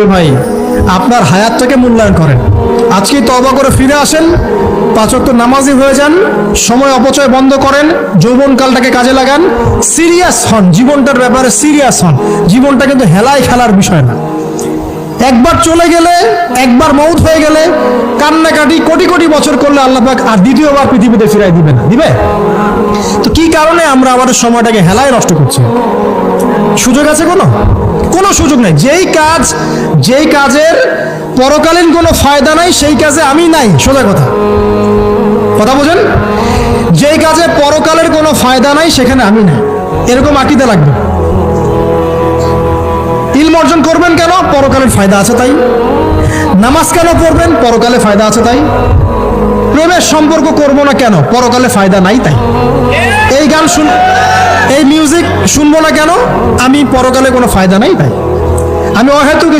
তবে ভাই আপনার হায়াতটাকে মূল্যায়ন করেন। আজকে তওবা করে ফিরে আসেন, 5 ওয়াক্ত নামাজি হয়ে যান, সময় অপচয় বন্ধ করেন, যৌবনকালটাকে কাজে লাগান, সিরিয়াস হন, জীবনটার ব্যাপারে সিরিয়াস হন। জীবনটা কিন্তু হেলায় খেলার বিষয় না। একবার চলে গেলে, একবার মউত হয়ে গেলে কান্নাকাটি কোটি কোটি বছর করলে আল্লাহ পাক আর দ্বিতীয়বার পৃথিবীতে ফিরাই দিবে না, দিবে? তো কি কারণে আমরা আমাদের সময়টাকে হেলায় নষ্ট করছি? সুযোগ আছে কোনো সুযোগ নাই। যেই কাজের পরকালীন কোনো ফায়দা নাই সেই কাজে আমি নাই। সোজা কথা বোঝেন? যেই কাজে পরকালের কোনো ফায়দা নাই সেখানে আমি নাই, এরকম আকীদা লাগবে। ইলম অর্জন করবেন কেন? পরকালের ফায়দা আছে তাই। নামাজ কেন পড়বেন? পরকালে ফায়দা আছে তাই। প্রেমের সম্পর্ক করব না কেন? পরকালে ফায়দা নাই তাই। এই মিউজিক শুনবো না কেন? আমি পরকালে কোনো ফায়দা নাই তাই। আমি অহেতুক